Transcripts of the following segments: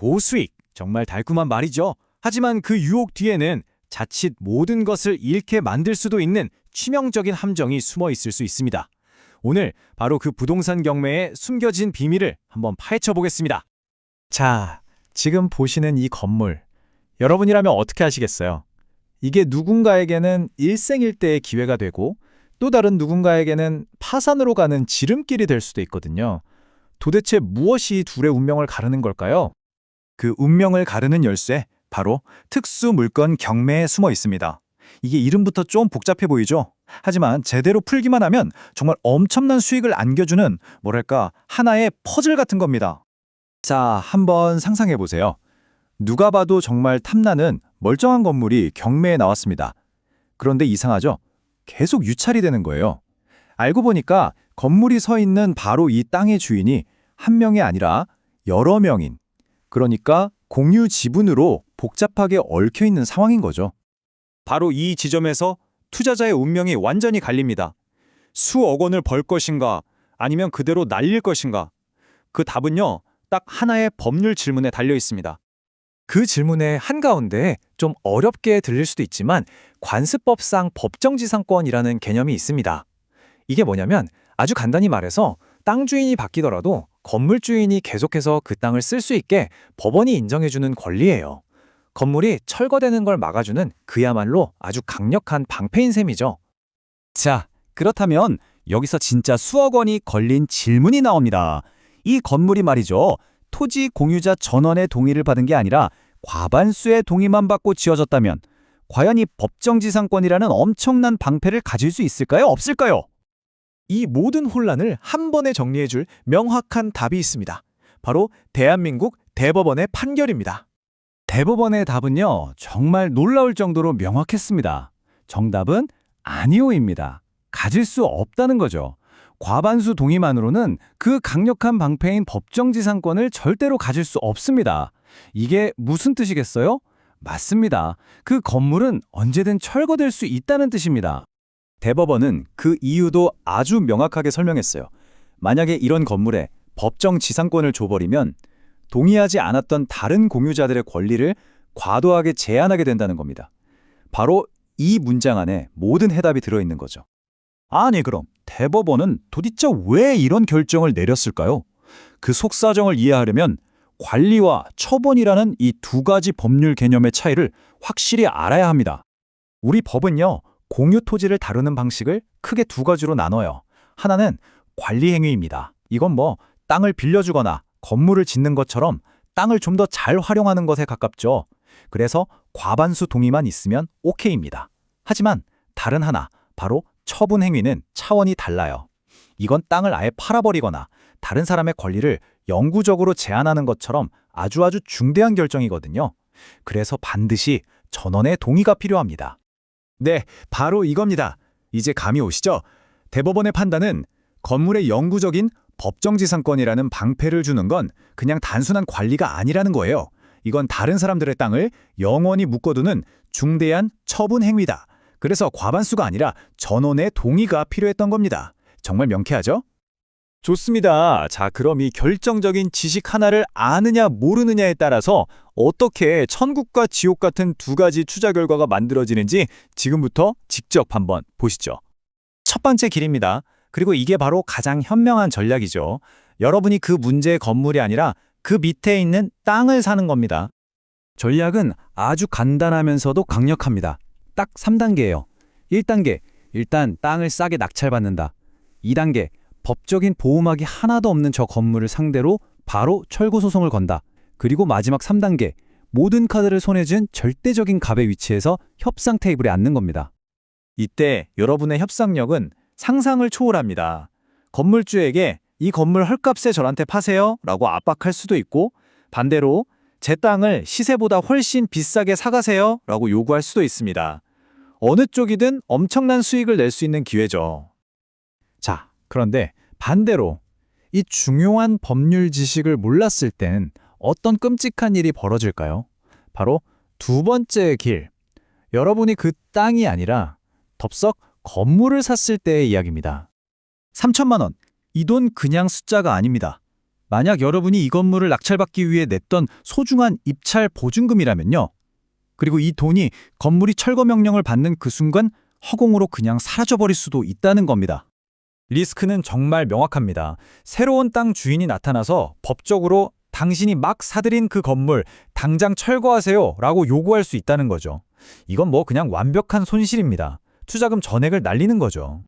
고수익, 정말 달콤한 말이죠. 하지만 그 유혹 뒤에는 자칫 모든 것을 잃게 만들 수도 있는 치명적인 함정이 숨어 있을 수 있습니다. 오늘 바로 그 부동산 경매의 숨겨진 비밀을 한번 파헤쳐 보겠습니다. 자, 지금 보시는 이 건물, 여러분이라면 어떻게 하시겠어요? 이게 누군가에게는 일생일대의 기회가 되고 또 다른 누군가에게는 파산으로 가는 지름길이 될 수도 있거든요. 도대체 무엇이 둘의 운명을 가르는 걸까요? 그 운명을 가르는 열쇠, 바로 특수 물건 경매에 숨어 있습니다. 이게 이름부터 좀 복잡해 보이죠? 하지만 제대로 풀기만 하면 정말 엄청난 수익을 안겨주는 뭐랄까 하나의 퍼즐 같은 겁니다. 자, 한번 상상해 보세요. 누가 봐도 정말 탐나는 멀쩡한 건물이 경매에 나왔습니다. 그런데 이상하죠? 계속 유찰이 되는 거예요. 알고 보니까 건물이 서 있는 바로 이 땅의 주인이 한 명이 아니라 여러 명인, 그러니까 공유 지분으로 복잡하게 얽혀 있는 상황인 거죠. 바로 이 지점에서 투자자의 운명이 완전히 갈립니다. 수억 원을 벌 것인가 아니면 그대로 날릴 것인가? 그 답은요, 딱 하나의 법률 질문에 달려 있습니다. 그 질문의 한가운데 좀 어렵게 들릴 수도 있지만 관습법상 법정지상권이라는 개념이 있습니다. 이게 뭐냐면 아주 간단히 말해서 땅 주인이 바뀌더라도 건물 주인이 계속해서 그 땅을 쓸 수 있게 법원이 인정해주는 권리예요. 건물이 철거되는 걸 막아주는 그야말로 아주 강력한 방패인 셈이죠. 자, 그렇다면 여기서 진짜 수억 원이 걸린 질문이 나옵니다. 이 건물이 말이죠. 토지 공유자 전원의 동의를 받은 게 아니라 과반수의 동의만 받고 지어졌다면 과연 이 법정지상권이라는 엄청난 방패를 가질 수 있을까요? 없을까요? 이 모든 혼란을 한 번에 정리해줄 명확한 답이 있습니다. 바로 대한민국 대법원의 판결입니다. 대법원의 답은요, 정말 놀라울 정도로 명확했습니다. 정답은 아니오입니다. 가질 수 없다는 거죠. 과반수 동의만으로는 그 강력한 방패인 법정지상권을 절대로 가질 수 없습니다. 이게 무슨 뜻이겠어요? 맞습니다. 그 건물은 언제든 철거될 수 있다는 뜻입니다. 대법원은 그 이유도 아주 명확하게 설명했어요. 만약에 이런 건물에 법정 지상권을 줘버리면 동의하지 않았던 다른 공유자들의 권리를 과도하게 제한하게 된다는 겁니다. 바로 이 문장 안에 모든 해답이 들어있는 거죠. 아니, 그럼 대법원은 도대체 왜 이런 결정을 내렸을까요? 그 속사정을 이해하려면 관리와 처분이라는 이 두 가지 법률 개념의 차이를 확실히 알아야 합니다. 우리 법은요, 공유 토지를 다루는 방식을 크게 두 가지로 나눠요. 하나는 관리 행위입니다. 이건 땅을 빌려주거나 건물을 짓는 것처럼 땅을 좀 더 잘 활용하는 것에 가깝죠. 그래서 과반수 동의만 있으면 오케이입니다. 하지만 다른 하나, 바로 처분 행위는 차원이 달라요. 이건 땅을 아예 팔아버리거나 다른 사람의 권리를 영구적으로 제한하는 것처럼 아주 중대한 결정이거든요. 그래서 반드시 전원의 동의가 필요합니다. 네, 바로 이겁니다. 이제 감이 오시죠? 대법원의 판단은 건물의 영구적인 법정지상권이라는 방패를 주는 건 그냥 단순한 관리가 아니라는 거예요. 이건 다른 사람들의 땅을 영원히 묶어두는 중대한 처분 행위다. 그래서 과반수가 아니라 전원의 동의가 필요했던 겁니다. 정말 명쾌하죠? 좋습니다. 자, 그럼 이 결정적인 지식 하나를 아느냐 모르느냐에 따라서 어떻게 천국과 지옥 같은 두 가지 투자 결과가 만들어지는지 지금부터 직접 한번 보시죠. 첫 번째 길입니다. 그리고 이게 바로 가장 현명한 전략이죠. 여러분이 그 문제의 건물이 아니라 그 밑에 있는 땅을 사는 겁니다. 전략은 아주 간단하면서도 강력합니다. 딱 3단계예요. 1단계, 일단 땅을 싸게 낙찰받는다. 2단계, 법적인 보호막이 하나도 없는 저 건물을 상대로 바로 철거 소송을 건다. 그리고 마지막 3단계, 모든 카드를 손에 쥔 절대적인 갑의 위치에서 협상 테이블에 앉는 겁니다. 이때 여러분의 협상력은 상상을 초월합니다. 건물주에게 이 건물 헐값에 저한테 파세요 라고 압박할 수도 있고, 반대로 제 땅을 시세보다 훨씬 비싸게 사가세요 라고 요구할 수도 있습니다. 어느 쪽이든 엄청난 수익을 낼 수 있는 기회죠. 자, 그런데 반대로 이 중요한 법률 지식을 몰랐을 땐 어떤 끔찍한 일이 벌어질까요? 바로 두 번째 길. 여러분이 그 땅이 아니라 덥석 건물을 샀을 때의 이야기입니다. 3천만 원. 이 돈 그냥 숫자가 아닙니다. 만약 여러분이 이 건물을 낙찰받기 위해 냈던 소중한 입찰 보증금이라면요. 그리고 이 돈이 건물이 철거 명령을 받는 그 순간 허공으로 그냥 사라져버릴 수도 있다는 겁니다. 리스크는 정말 명확합니다. 새로운 땅 주인이 나타나서 법적으로 당신이 막 사들인 그 건물 당장 철거하세요 라고 요구할 수 있다는 거죠. 이건 뭐 그냥 완벽한 손실입니다. 투자금 전액을 날리는 거죠.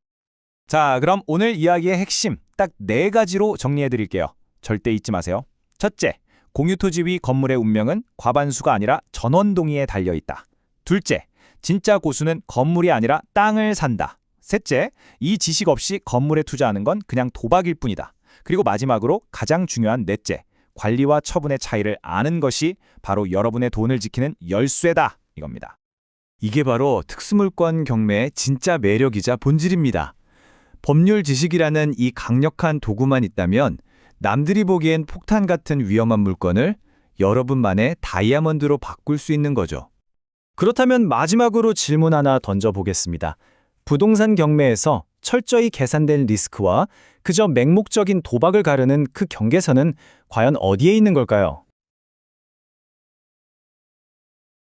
자, 그럼 오늘 이야기의 핵심 딱 4가지로 정리해 드릴게요. 절대 잊지 마세요. 첫째, 공유토지 위 건물의 운명은 과반수가 아니라 전원동의에 달려있다. 둘째, 진짜 고수는 건물이 아니라 땅을 산다. 셋째, 이 지식 없이 건물에 투자하는 건 그냥 도박일 뿐이다. 그리고 마지막으로 가장 중요한 넷째, 관리와 처분의 차이를 아는 것이 바로 여러분의 돈을 지키는 열쇠다. 이겁니다. 이게 바로 특수물권 경매의 진짜 매력이자 본질입니다. 법률 지식이라는 이 강력한 도구만 있다면 남들이 보기엔 폭탄 같은 위험한 물건을 여러분만의 다이아몬드로 바꿀 수 있는 거죠. 그렇다면 마지막으로 질문 하나 던져보겠습니다. 부동산 경매에서 철저히 계산된 리스크와 그저 맹목적인 도박을 가르는 그 경계선은 과연 어디에 있는 걸까요?